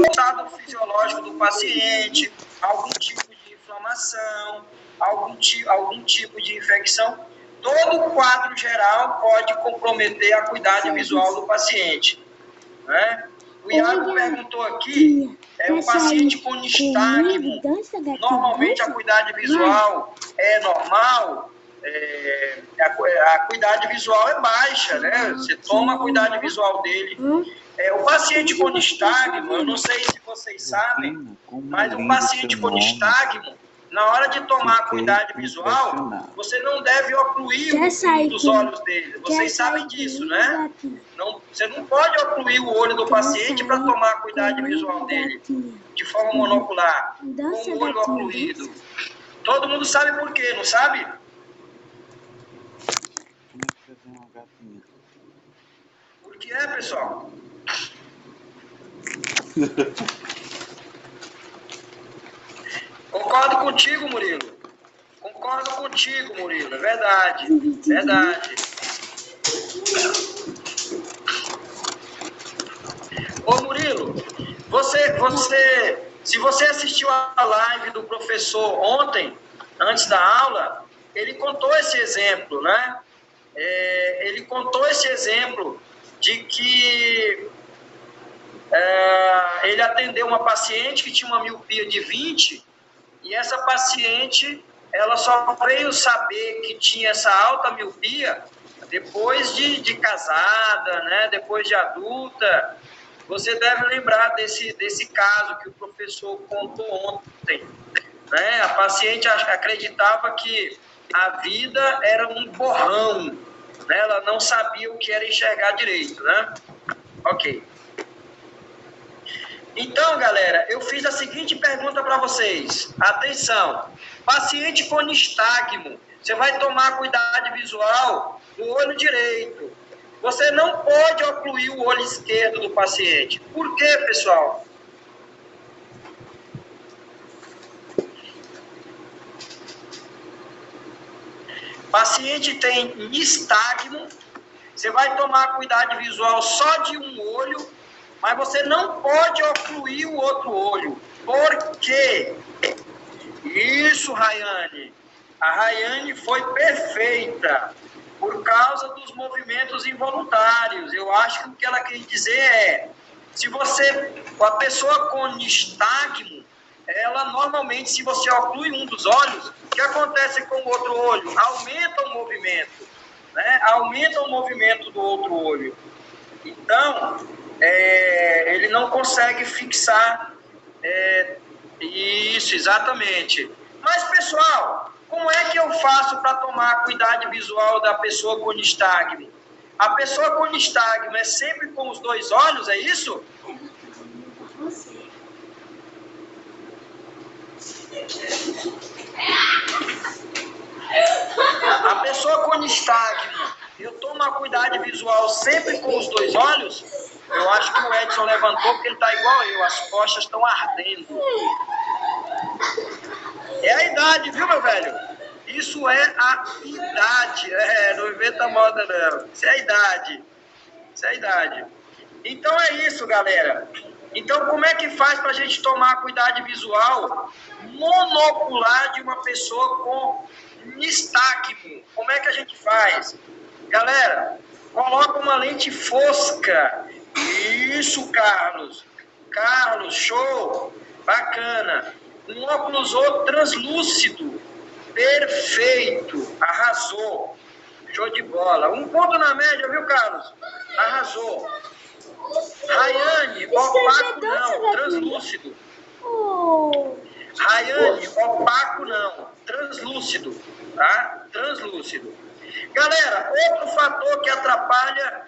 estado fisiológico do paciente, algum tipo de inflamação, algum tipo de infecção. Todo o quadro geral pode comprometer a qualidade visual do paciente, né? O Iago perguntou aqui, o paciente com nistagmo, normalmente a qualidade visual é normal, a qualidade visual é baixa, né? Você toma a qualidade visual dele. O paciente com nistagmo, eu não sei se vocês sabem, mas o paciente com nistagmo, na hora de tomar a qualidade visual, você não deve ocluir um dos olhos dele. Vocês sabem disso, né? Você não pode ocluir o olho do paciente para tomar a qualidade visual dele de forma monocular, com o olho ocluído. Todo mundo sabe por quê, não sabe? Por que é, pessoal? Concordo contigo, Murilo. Concordo contigo, Murilo. É verdade. Verdade. Ô, Murilo, se você assistiu a live do professor ontem, antes da aula, ele contou esse exemplo, né? Ele contou esse exemplo de que ele atendeu uma paciente que tinha uma miopia de 20 e essa paciente, ela só veio saber que tinha essa alta miopia depois de casada, né? Depois de adulta. Você deve lembrar desse caso que o professor contou ontem, né? A paciente acreditava que a vida era um borrão, né? Ela não sabia o que era enxergar direito, né? Ok. Então, galera, eu fiz a seguinte pergunta para vocês. Atenção. Paciente com nistagmo, você vai tomar a cuidado visual do olho direito. Você não pode ocluir o olho esquerdo do paciente. Por quê, pessoal? Paciente tem nistagmo, você vai tomar cuidado visual só de um olho, mas você não pode ocluir o outro olho. Por quê? Isso, Rayane. A Rayane foi perfeita por causa dos movimentos involuntários. Eu acho que o que ela quer dizer é, a pessoa com nistagmo, ela normalmente, se você oclui um dos olhos, o que acontece com o outro olho? Aumenta o movimento, né? Aumenta o movimento do outro olho. Então, ele não consegue fixar isso, exatamente. Mas, pessoal, como é que eu faço para tomar a cuidado visual da pessoa com nistagmo? A pessoa com nistagmo é sempre com os dois olhos, é isso? A pessoa com nistagmo, eu tomo a cuidado visual sempre com os dois olhos? Eu acho que o Edson levantou porque ele está igual eu, as costas estão ardendo. É a idade, viu, meu velho? Isso é a idade, não inventa moda não. Isso é a idade. Isso é a idade. Então é isso, galera. Então, como é que faz para a gente tomar cuidado visual monocular de uma pessoa com nistagmo? Como é que a gente faz? Galera, coloca uma lente fosca. Isso, Carlos. Carlos, show. Bacana. Um óculos translúcido. Perfeito. Arrasou. Show de bola. 1 ponto na média, viu, Carlos? Arrasou. Rayane, opaco não, translúcido. Rayane, opaco não, translúcido, tá? Translúcido. Galera, outro fator que atrapalha,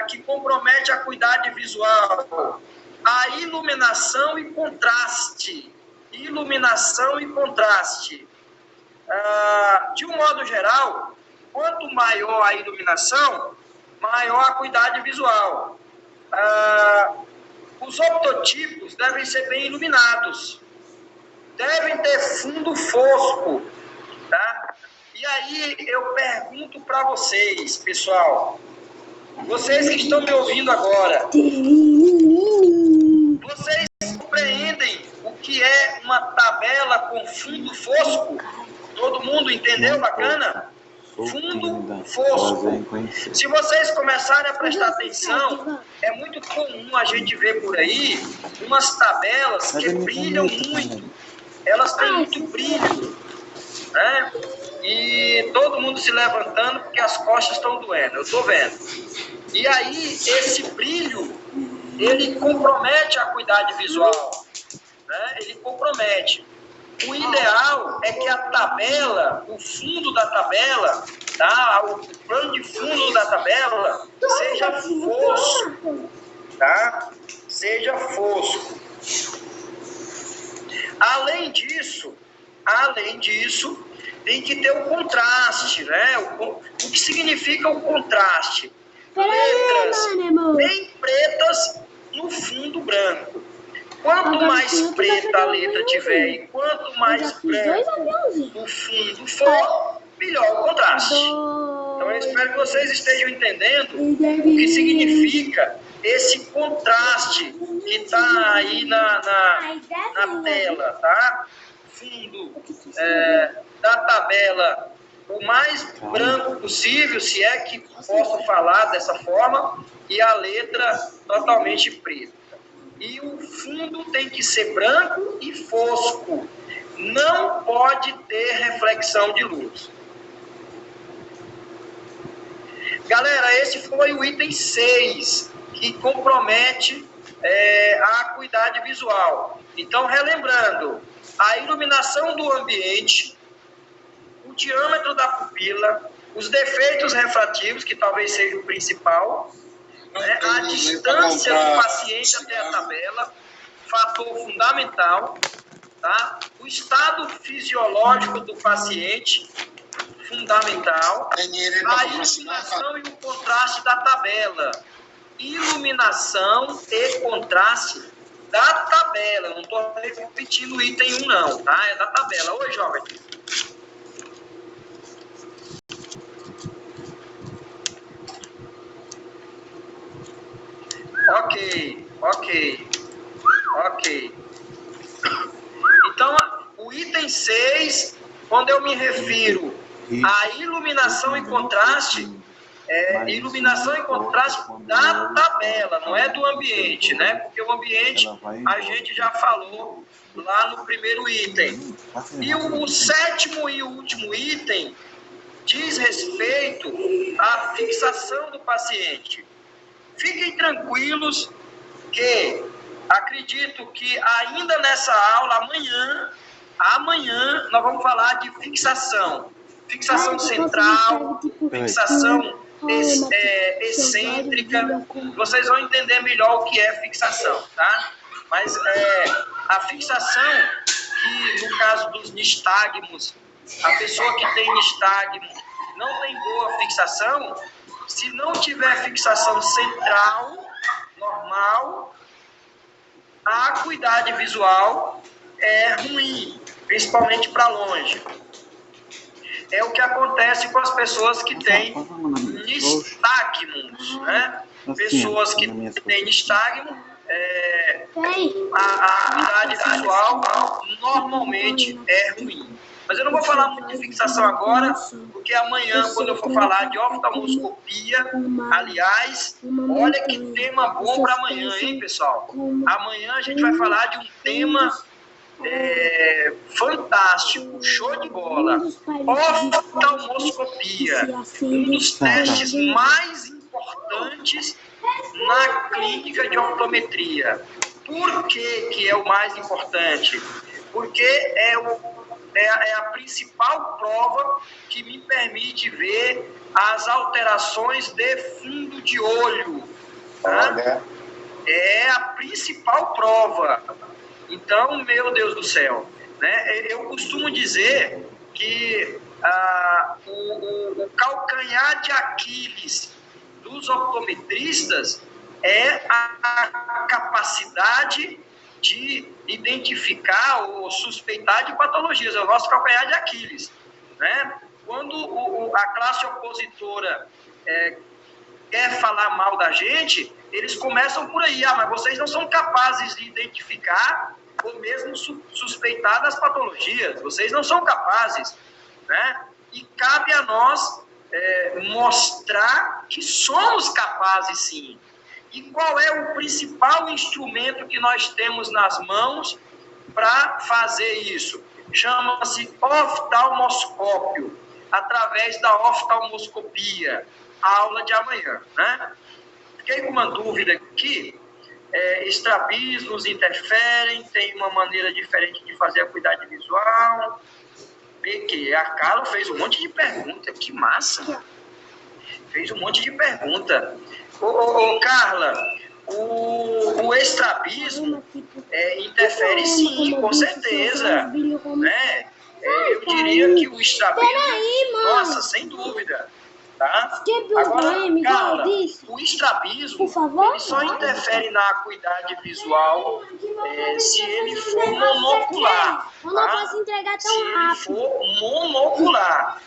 que compromete a acuidade visual, a iluminação e contraste. Iluminação e contraste. De um modo geral, quanto maior a iluminação, maior a acuidade visual. Os optotipos devem ser bem iluminados, devem ter fundo fosco, tá? E aí eu pergunto para vocês, pessoal, vocês que estão me ouvindo agora, vocês tabela com fundo fosco. Todo mundo entendeu? Bacana? Fundo fosco. Se vocês começarem a prestar atenção, é muito comum a gente ver por aí umas tabelas que brilham muito. Elas têm muito brilho, né? E todo mundo se levantando porque as costas estão doendo, eu estou vendo. E aí, esse brilho, ele compromete a acuidade visual, né? Ele compromete. O ideal é que a tabela, o fundo da tabela, tá? O plano de fundo da tabela seja fosco, tá? Seja fosco. Além disso, tem que ter o contraste, né? O que significa o contraste? Letras bem pretas no fundo branco. Quanto mais preta a letra tiver e quanto mais branco o fundo for, melhor o contraste. Então eu espero que vocês estejam entendendo o que significa esse contraste que está aí na tela, tá? Fundo da tabela o mais branco possível, se é que posso falar dessa forma, e a letra totalmente preta. E o fundo tem que ser branco e fosco. Não pode ter reflexão de luz. Galera, esse foi o item 6, que compromete a acuidade visual. Então, relembrando, a iluminação do ambiente, o diâmetro da pupila, os defeitos refrativos, que talvez seja o principal, a distância do paciente até a tabela, fator fundamental, tá? O estado fisiológico do paciente, fundamental, a iluminação e o contraste da tabela. Iluminação e contraste da tabela. Não estou repetindo o item 1, não, tá? É da tabela. Oi, jovem. Ok. Então, o item 6, quando eu me refiro à iluminação e contraste, iluminação e contraste da tabela, não é do ambiente, né? Porque o ambiente a gente já falou lá no primeiro item. E o sétimo e último item diz respeito à fixação do paciente. Fiquem tranquilos que acredito que ainda nessa aula, amanhã nós vamos falar de fixação. Fixação central, fixação excêntrica. Vocês vão entender melhor o que é fixação, tá? Mas a fixação, que no caso dos nistagmos, a pessoa que tem nistagmo não tem boa fixação, se não tiver fixação central, normal, a acuidade visual é ruim, principalmente para longe. É o que acontece com as pessoas que têm nistagmos, né? Pessoas que têm nistagmo, a acuidade visual normalmente é ruim. Mas eu não vou falar muito de fixação agora, porque amanhã, quando eu for falar de oftalmoscopia, aliás, olha que tema bom para amanhã, hein, pessoal? Amanhã a gente vai falar de um tema fantástico, show de bola. Oftalmoscopia, um dos testes mais importantes na clínica de optometria. Por que é o mais importante? Porque é a principal prova que me permite ver as alterações de fundo de olho. Tá? É a principal prova. Então, meu Deus do céu, né? Eu costumo dizer que o calcanhar de Aquiles dos optometristas é a capacidade de identificar ou suspeitar de patologias, é o nosso calcanhar de Aquiles, né? Quando a classe opositora quer falar mal da gente, eles começam por aí, mas vocês não são capazes de identificar ou mesmo suspeitar das patologias. Vocês não são capazes, né? E cabe a nós mostrar que somos capazes, sim. E qual é o principal instrumento que nós temos nas mãos para fazer isso? Chama-se oftalmoscópio, através da oftalmoscopia, a aula de amanhã, né? Fiquei com uma dúvida aqui. Estrabismos interferem, tem uma maneira diferente de fazer a acuidade visual. Que a Carla fez um monte de pergunta, que massa! Fez um monte de pergunta. Carla, o estrabismo interfere sim, com certeza. Né? Eu diria que o estrabismo, nossa, sem dúvida. Tá? Agora, Carla, o estrabismo ele só interfere na acuidade visual se ele for monocular. Eu não posso entregar tão rápido. Se ele for monocular.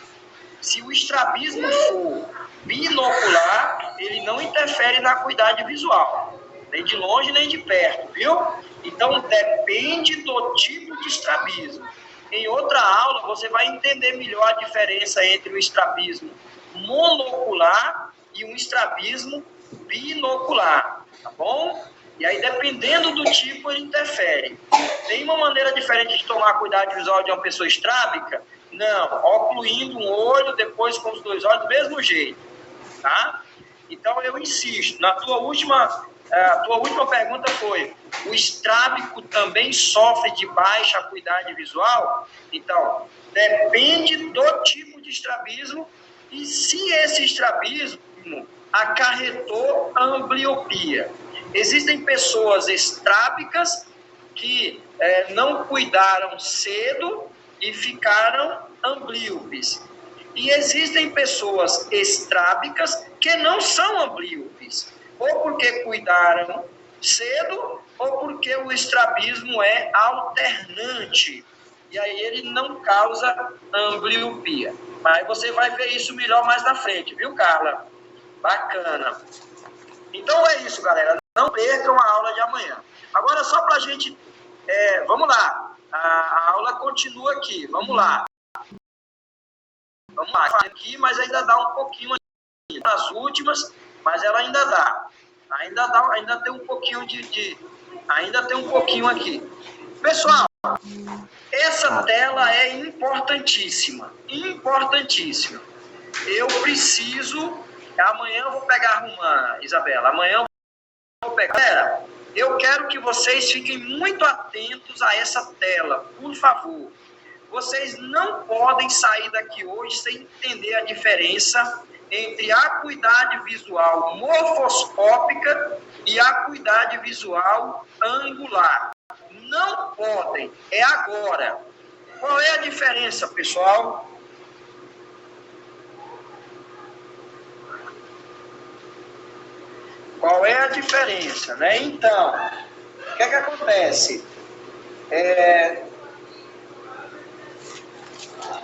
Se o estrabismo for binocular, ele não interfere na acuidade visual, nem de longe nem de perto, viu? Então, depende do tipo de estrabismo. Em outra aula, você vai entender melhor a diferença entre o estrabismo monocular e um estrabismo binocular, tá bom? E aí, dependendo do tipo, ele interfere. Tem uma maneira diferente de tomar cuidado visual de uma pessoa estrábica? Não, ocluindo um olho, depois com os dois olhos, do mesmo jeito, tá? Então, eu insisto, a tua última pergunta foi, o estrábico também sofre de baixa acuidade visual? Então, depende do tipo de estrabismo e se esse estrabismo acarretou ambliopia. Existem pessoas estrábicas que não cuidaram cedo e ficaram amblíopes. E existem pessoas estrábicas que não são amblíopes, ou porque cuidaram cedo, ou porque o estrabismo é alternante. E aí ele não causa ambliopia. Mas você vai ver isso melhor mais na frente, viu, Carla? Bacana. Então é isso, galera. Não percam a aula de amanhã. Agora, só para a gente... vamos lá. A aula continua aqui. Vamos lá. Vamos lá. Aqui, mas ainda dá um pouquinho aqui. Nas últimas, mas ela ainda dá. Ainda tem um pouquinho ainda tem um pouquinho aqui. Pessoal, essa tela é importantíssima. Importantíssima. Eu preciso... Amanhã eu vou pegar a Romana, Isabela. Amanhã eu vou pegar... Galera, eu quero que vocês fiquem muito atentos a essa tela, por favor. Vocês não podem sair daqui hoje sem entender a diferença entre a acuidade visual morfoscópica e a acuidade visual angular. Não podem, é agora. Qual é a diferença, pessoal? Qual é a diferença, né? Então, o que é que acontece?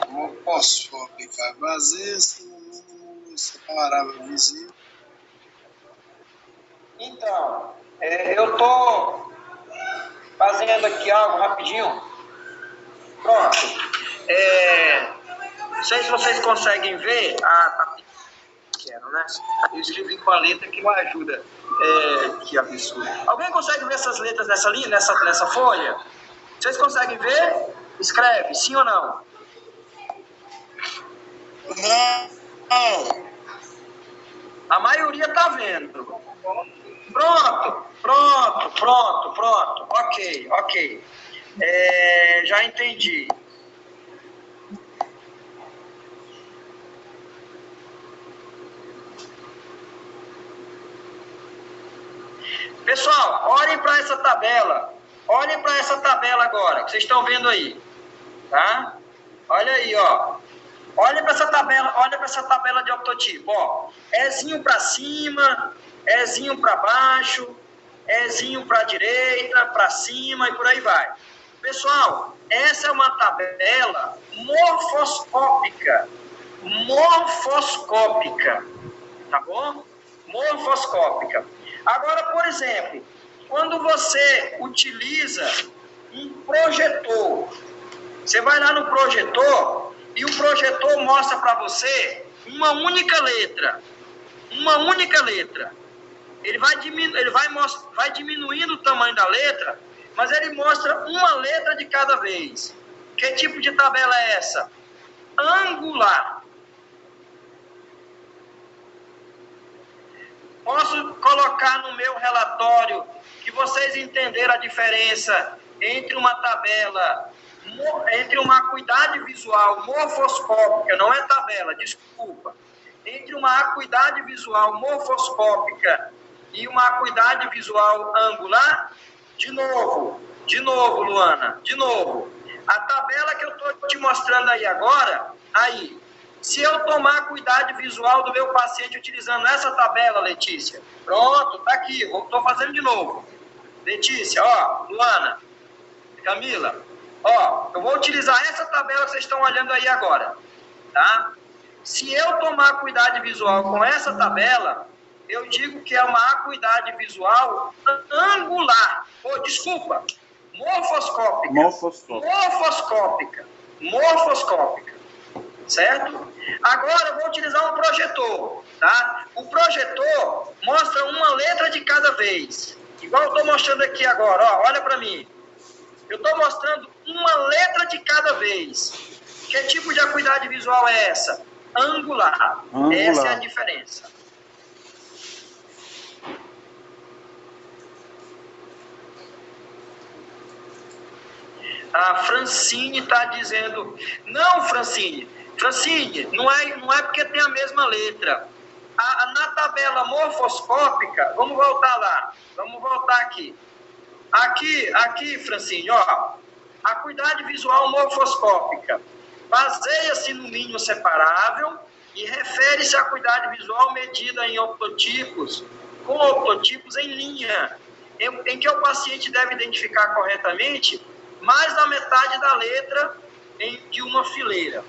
Morfoscópica, vazia-se no mínimo separável visível. Então, eu estou fazendo aqui algo rapidinho. Pronto. Não sei se vocês conseguem ver. Tá pequeno, né? Eu escrevi com a letra que não ajuda. Que absurdo. Alguém consegue ver essas letras nessa linha, nessa folha? Vocês conseguem ver? Escreve, sim ou não? Não. A maioria está vendo. Pronto. Ok. Já entendi. Pessoal, olhem para essa tabela. Olhem para essa tabela agora, que vocês estão vendo aí. Tá? Olha aí, ó. Olha para essa tabela de octotipo, ó. Ezinho para cima, Ezinho para baixo, Ezinho para direita, para cima e por aí vai. Pessoal, essa é uma tabela morfoscópica. Tá bom? Morfoscópica. Agora, por exemplo, quando você utiliza um projetor. Você vai lá no projetor e o projetor mostra para você uma única letra. Uma única letra. Ele vai diminuindo o tamanho da letra, mas ele mostra uma letra de cada vez. Que tipo de tabela é essa? Angular. Posso colocar no meu relatório que vocês entenderam a diferença entre uma tabela, entre uma acuidade visual morfoscópica, não é tabela, desculpa, entre uma acuidade visual morfoscópica e uma acuidade visual angular? De novo, Luana, de novo. A tabela que eu estou te mostrando aí agora, aí, se eu tomar a acuidade visual do meu paciente utilizando essa tabela, Letícia, pronto, tá aqui, estou fazendo de novo. Letícia, ó, Luana, Camila, ó, eu vou utilizar essa tabela que vocês estão olhando aí agora, tá? Se eu tomar a acuidade visual com essa tabela, eu digo que é uma acuidade visual angular, desculpa, morfoscópica, certo? Agora eu vou utilizar um projetor, tá? O projetor mostra uma letra de cada vez, igual eu estou mostrando aqui agora, ó, olha para mim. Eu estou mostrando uma letra de cada vez. Que tipo de acuidade visual é essa? Angular. Essa é a diferença. A Francine está dizendo... Não, Francine, não é porque tem a mesma letra. Na tabela morfoscópica, vamos voltar lá. Vamos voltar aqui. Aqui, Francine, ó. Acuidade visual morfoscópica. Baseia-se no mínimo separável e refere-se à acuidade visual medida em optotipos, com optotipos em linha, em que o paciente deve identificar corretamente mais da metade da letra de uma fileira.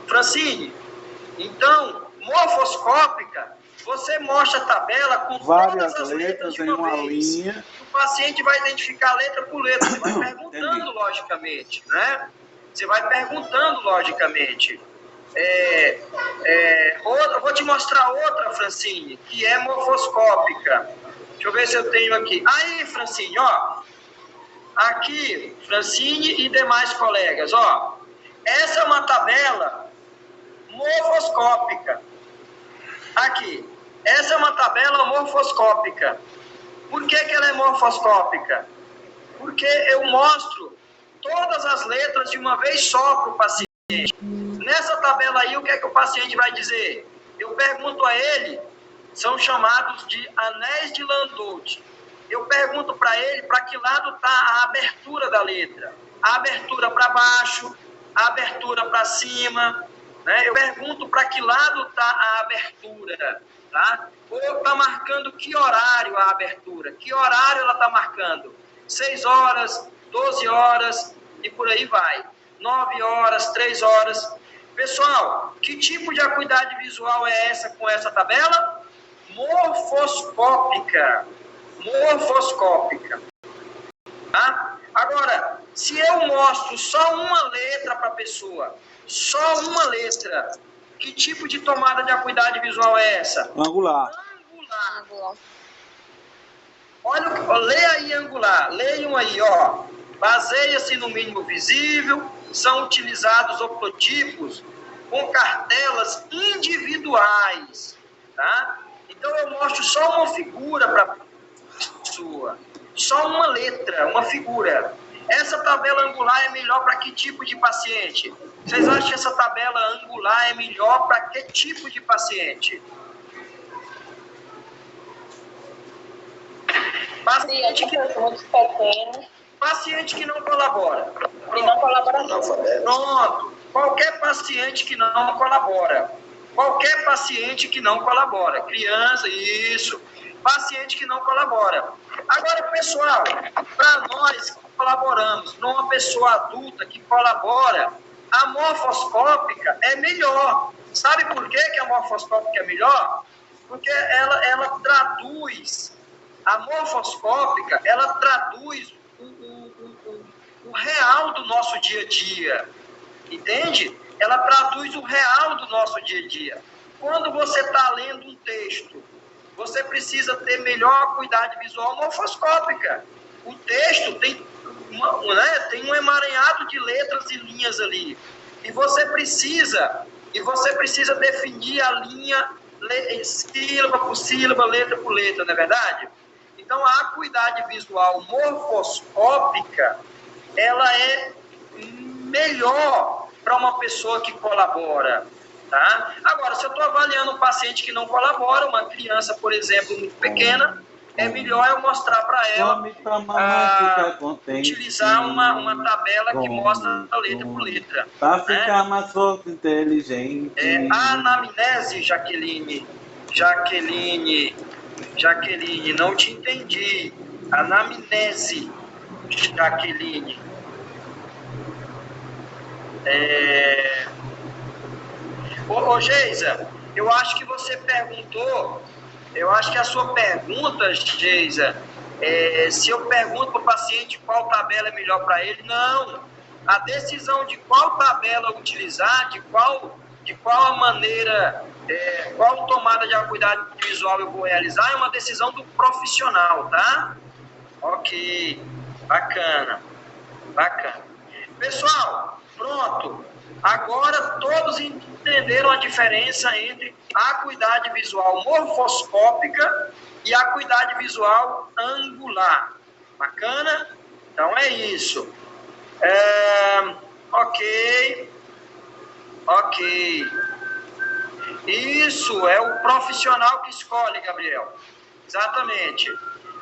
Francine, então, morfoscópica, você mostra a tabela com várias todas as letras de em uma vez. linha. O paciente vai identificar letra por letra, você vai perguntando logicamente, né? Você vai perguntando logicamente. Eu vou te mostrar outra, Francine, que é morfoscópica. Deixa eu ver se eu tenho aqui. Aí, Francine, ó. Aqui, Francine e demais colegas, ó. Essa é uma tabela morfoscópica. Aqui. Essa é uma tabela morfoscópica. Por que ela é morfoscópica? Porque eu mostro todas as letras de uma vez só para o paciente. Nessa tabela aí, o que é que o paciente vai dizer? Eu pergunto a ele, são chamados de anéis de Landolt. Eu pergunto para ele para que lado está a abertura da letra. A abertura para baixo, a abertura para cima. Né? Eu pergunto para que lado está a abertura. Tá? Ou está marcando que horário a abertura. Que horário ela está marcando? 6 horas, 12 horas e por aí vai. 9 horas, 3 horas. Pessoal, que tipo de acuidade visual é essa com essa tabela? Morfoscópica. Tá? Agora, se eu mostro só uma letra para a pessoa, só uma letra, que tipo de tomada de acuidade visual é essa? Angular. Olha, leia aí angular, leiam aí, ó. Baseia-se no mínimo visível, são utilizados optotipos com cartelas individuais, tá? Então eu mostro só uma figura para a pessoa, só uma letra, uma figura. Essa tabela angular é melhor para que tipo de paciente? Vocês acham que essa tabela angular é melhor para que tipo de paciente? Paciente que não colabora. Pronto. Qualquer paciente que não colabora. Qualquer paciente que não colabora. Criança, isso. Paciente que não colabora. Agora, pessoal, para nós que colaboramos, numa pessoa adulta que colabora, a morfoscópica é melhor. Sabe por que a morfoscópica é melhor? Porque ela traduz, a morfoscópica, ela traduz o real do nosso dia a dia, entende? Ela traduz o real do nosso dia a dia. Quando você está lendo um texto, você precisa ter melhor acuidade visual morfoscópica. O texto tem um emaranhado de letras e linhas ali. E você precisa definir a linha sílaba por sílaba, letra por letra, não é verdade? Então, a acuidade visual morfoscópica, ela é melhor para uma pessoa que colabora, tá? Agora, se eu estou avaliando um paciente que não colabora, uma criança, por exemplo, muito pequena, é melhor eu mostrar para ela utilizar uma tabela que mostra letra por letra. Para ficar mais inteligente. Anamnese, Jaqueline, não te entendi. Anamnese, Jaqueline. Ô Geisa, eu acho que você perguntou, eu acho que a sua pergunta, Geisa, se eu pergunto para o paciente qual tabela é melhor para ele, não. A decisão de qual tabela utilizar, de qual maneira, qual tomada de acuidade visual eu vou realizar, é uma decisão do profissional, tá? Ok, bacana. Pessoal, pronto. Agora todos entenderam a diferença entre a acuidade visual morfoscópica e a acuidade visual angular. Bacana? Então é isso. Ok. Isso é o profissional que escolhe, Gabriel. Exatamente.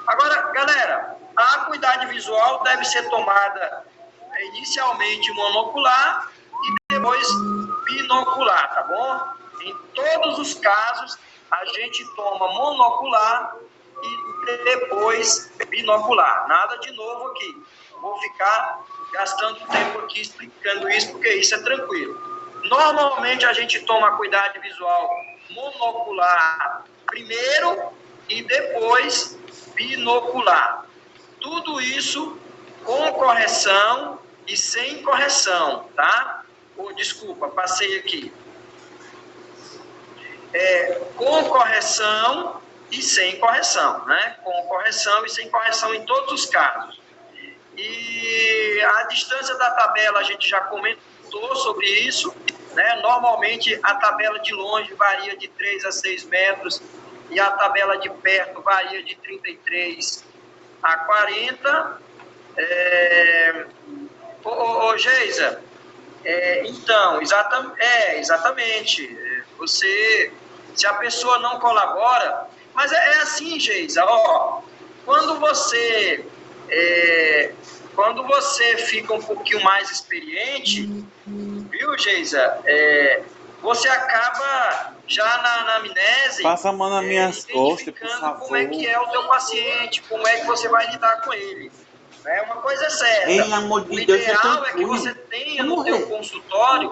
Agora, galera, a acuidade visual deve ser tomada inicialmente monocular e depois binocular, tá bom? Em todos os casos, a gente toma monocular e depois binocular. Nada de novo aqui. Vou ficar gastando tempo aqui explicando isso, porque isso é tranquilo. Normalmente, a gente toma acuidade visual monocular primeiro e depois binocular. Tudo isso com correção e sem correção, tá? Desculpa, passei aqui. Com correção e sem correção, né? Com correção e sem correção em todos os casos. E a distância da tabela, a gente já comentou sobre isso, né? Normalmente, a tabela de longe varia de 3 a 6 metros e a tabela de perto varia de 33 a 40. Geisa, então, exatamente. Se a pessoa não colabora, mas é assim, Geisa, quando você fica um pouquinho mais experiente, viu, Geisa, você acaba já na anamnese passa a mão nas minhas costas, por favor. Como é que é o teu paciente, como é que você vai lidar com ele. Uma coisa é certa. Em amor de Deus, o ideal é que você tenha no teu consultório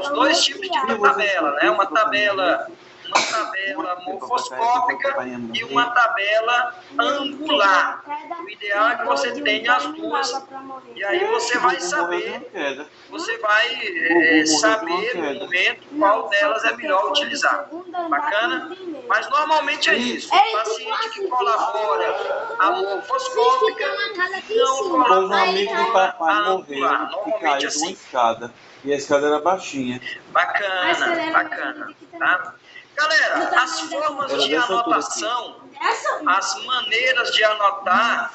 os dois tipos de tabela, né? Uma tabela morfoscópica e uma tabela angular. O ideal é que você tenha as duas. E aí você vai saber, no momento qual delas é melhor utilizar. Bacana? Mas normalmente é isso. O paciente que colabora a morfoscópica não colabora um amigo do papai a morreu angular. e caiu Normalmente de uma assim. escada. E a escada era baixinha. Bacana. Tá? Galera, as formas de anotação, as maneiras de anotar,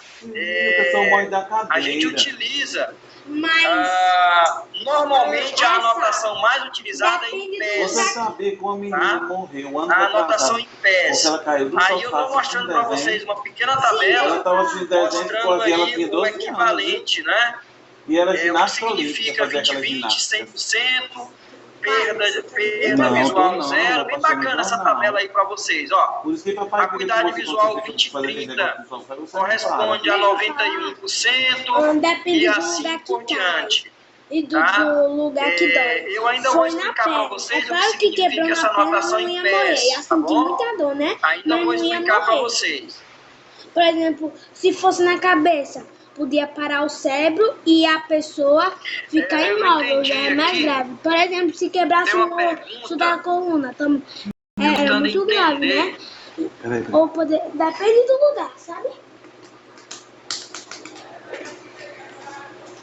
a gente utiliza. Normalmente a anotação mais utilizada é em pés. Você sabia que uma menina morreu ano A anotação em pés. ela caiu do Aí eu sofá estou mostrando para assistindo vocês desenho. uma pequena tabela Ela estava assistindo desenho mostrando porque ela aí tinha o 12 anos. equivalente, né? E era O que ginástica significa olímpica, fazer aquela 20-20, ginástica. 100%, perda Não, visual não, zero. Bem bacana essa tabela aí para vocês, Por isso que papai Acuidade visual 20-30 corresponde a 91% e assim por diante. E do lugar que dói. Eu ainda vou explicar para vocês o que claro que significa quebrou essa na perna, anotação não em ia pés, morrer. Ia tá sentir bom? muita dor, né? Ainda Mas vou não ia explicar para morrer. vocês. Por exemplo, se fosse na cabeça, podia parar o cérebro e a pessoa ficar Eu imóvel, já é entendi mais aqui. grave. Por exemplo, se quebrasse Tem o uma osso da pergunta. coluna, era Tentando muito grave, entender. né? Peraí. Ou poder, depende do lugar, sabe?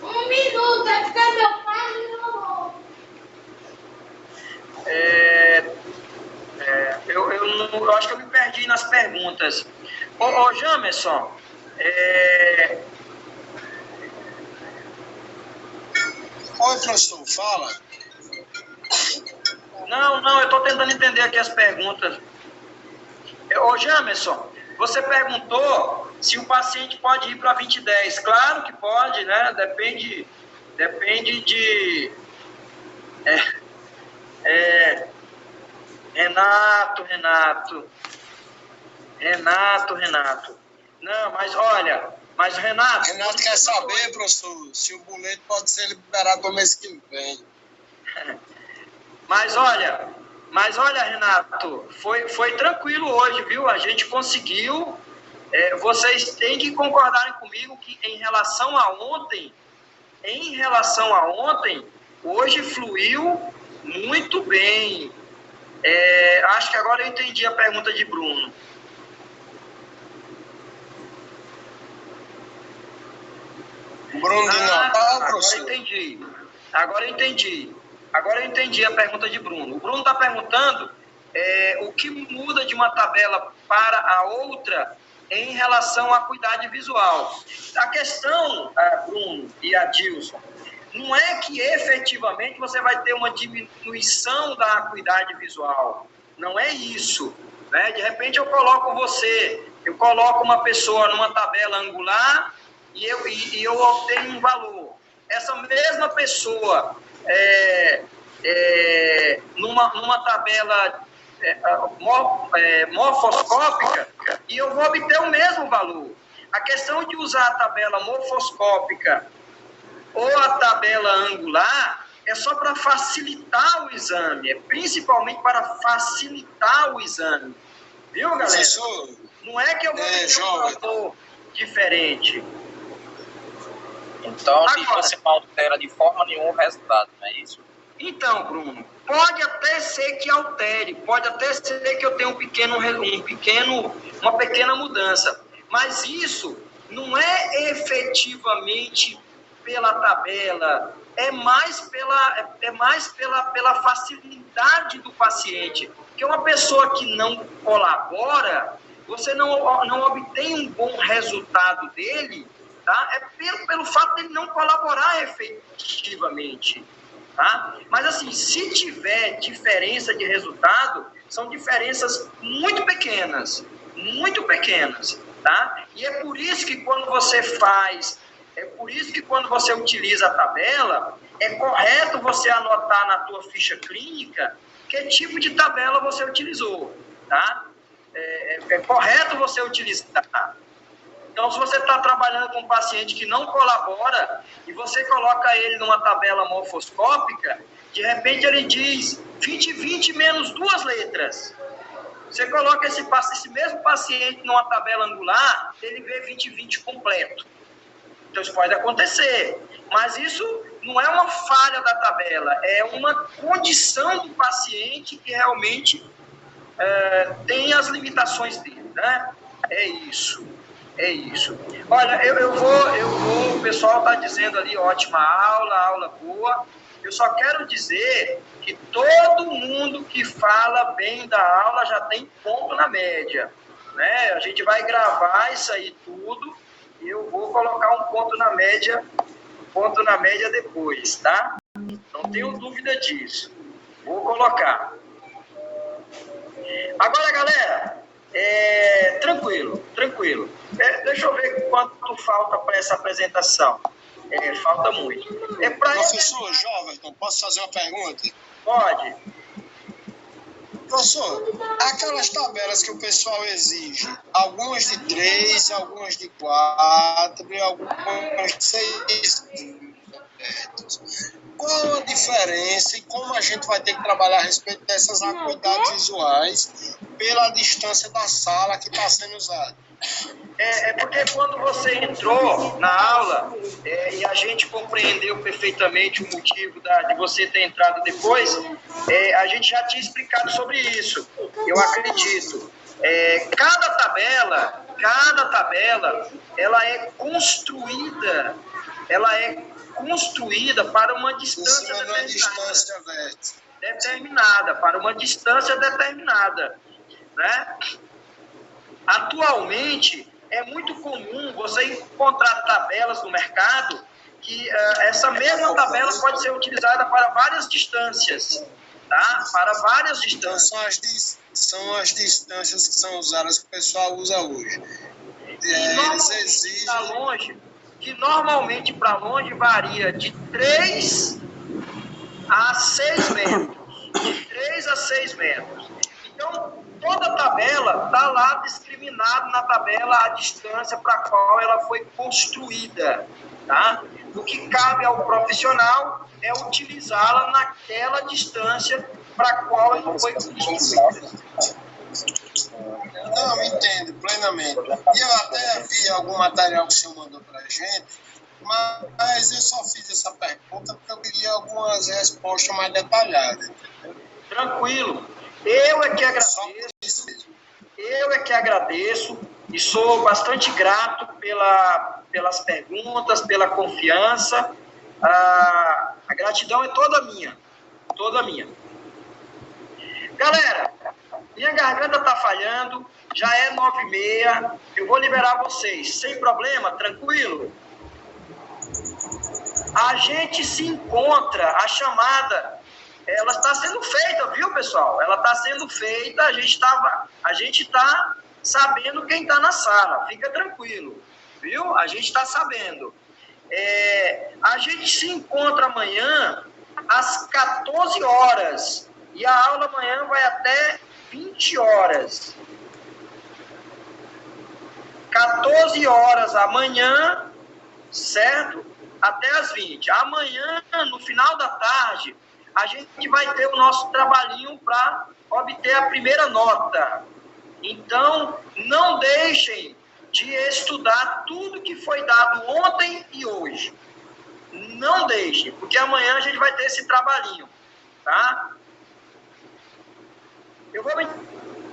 1 minuto, vai ficar meu pai e meu avô. Eu acho que eu me perdi nas perguntas. Ô Jamerson, Oi, professor, fala. não, eu estou tentando entender aqui as perguntas. Ô Jamerson, você perguntou se o paciente pode ir para 20/10. Claro que pode, né? Depende de... Renato. Não, mas olha, Renato... Renato quer saber, professor, se o boleto pode ser liberado no mês que vem. Mas olha, Renato, foi tranquilo hoje, viu? A gente conseguiu. Vocês têm que concordarem comigo que em relação a ontem, hoje fluiu muito bem. Acho que agora eu entendi a pergunta de Bruno. Bruno de Natal, professor? Agora eu entendi a pergunta de Bruno. O Bruno está perguntando o que muda de uma tabela para a outra em relação à acuidade visual. A questão, Bruno e Adilson, não é que efetivamente você vai ter uma diminuição da acuidade visual. Não é isso. Né? De repente eu coloco uma pessoa numa tabela angular e eu obtenho um valor. Essa mesma pessoa numa tabela morfoscópica e eu vou obter o mesmo valor. A questão de usar a tabela morfoscópica ou a tabela angular é só para facilitar o exame, principalmente para facilitar o exame. Viu, galera? Professor, não é que eu vou ter um valor diferente. Então, você não altera de forma nenhuma o resultado, não é isso? Então, Bruno, pode até ser que altere, pode até ser que eu tenha uma pequena mudança, mas isso não é efetivamente pela tabela, é mais pela facilidade do paciente, porque uma pessoa que não colabora, você não obtém um bom resultado dele, tá? É pelo fato de ele não colaborar efetivamente. Tá? Mas assim, se tiver diferença de resultado, são diferenças muito pequenas, tá? E é por isso que quando você utiliza a tabela, é correto você anotar na tua ficha clínica que tipo de tabela você utilizou, tá? É correto você utilizar. Então, se você está trabalhando com um paciente que não colabora e você coloca ele numa tabela morfoscópica, de repente ele diz 20/20 menos 2 letras. Você coloca esse mesmo paciente numa tabela angular, ele vê 20/20 completo. Então, isso pode acontecer. Mas isso não é uma falha da tabela, é uma condição do paciente que realmente tem as limitações dele, né? É isso. Olha, eu vou, o pessoal está dizendo ali, ótima aula boa. Eu só quero dizer que todo mundo que fala bem da aula já tem ponto na média, né? A gente vai gravar isso aí tudo e eu vou colocar um ponto na média depois, tá? Não tenho dúvida disso. Vou colocar. Agora, galera, tranquilo. Deixa eu ver quanto falta para essa apresentação. Falta muito. Professor Joverton, posso fazer uma pergunta? Pode. Professor, aquelas tabelas que o pessoal exige, algumas de 3, algumas de 4 e algumas de 6 metros. Qual a diferença e como a gente vai ter que trabalhar a respeito dessas acuidades visuais pela distância da sala que está sendo usada? É porque quando você entrou na aula e a gente compreendeu perfeitamente o motivo de você ter entrado depois, a gente já tinha explicado sobre isso, eu acredito. Cada tabela, ela é construída para uma distância determinada, para uma distância determinada, né? Atualmente, é muito comum você encontrar tabelas no mercado que essa mesma tabela pode ser utilizada para várias distâncias, tá? Para várias distâncias. Então, são as distâncias que são usadas que o pessoal usa hoje. Que normalmente para longe varia de 3 a 6 metros. De 3 a 6 metros. Então, toda tabela está lá discriminado na tabela a distância para a qual ela foi construída, tá? O que cabe ao profissional é utilizá-la naquela distância para a qual ela foi construída. Não, entendo plenamente. E eu até vi algum material que o senhor mandou para a gente, mas eu só fiz essa pergunta porque eu queria algumas respostas mais detalhadas. Tranquilo. Eu é que agradeço e sou bastante grato pelas perguntas, pela confiança. A gratidão é toda minha. Galera, minha garganta está falhando, já é 9h30, eu vou liberar vocês, sem problema, tranquilo? A gente se encontra, a chamada, ela está sendo feita, viu, pessoal? Ela está sendo feita, a gente está sabendo quem está na sala, fica tranquilo, viu? A gente está sabendo. A gente se encontra amanhã às 14 horas e a aula amanhã vai até 20 horas. 14 horas amanhã, certo? Até às 20. Amanhã, no final da tarde, a gente vai ter o nosso trabalhinho para obter a primeira nota. Então, não deixem de estudar tudo que foi dado ontem e hoje. Não deixem, porque amanhã a gente vai ter esse trabalhinho, tá? Eu vou me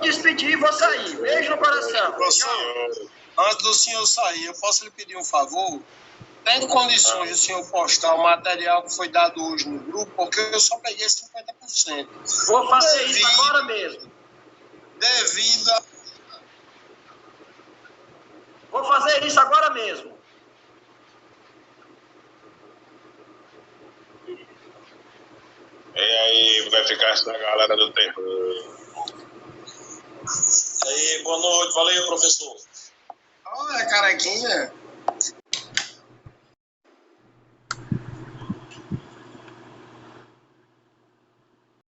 despedir e vou sair. Beijo no coração. Professor, antes do senhor sair, eu posso lhe pedir um favor? Tem condições do senhor postar o material que foi dado hoje no grupo, porque eu só peguei 50%. Vou fazer isso agora mesmo. Vou fazer isso agora mesmo. E aí, vai ficar essa galera do tempo. E aí, boa noite. Valeu, professor. Olha, carequinha.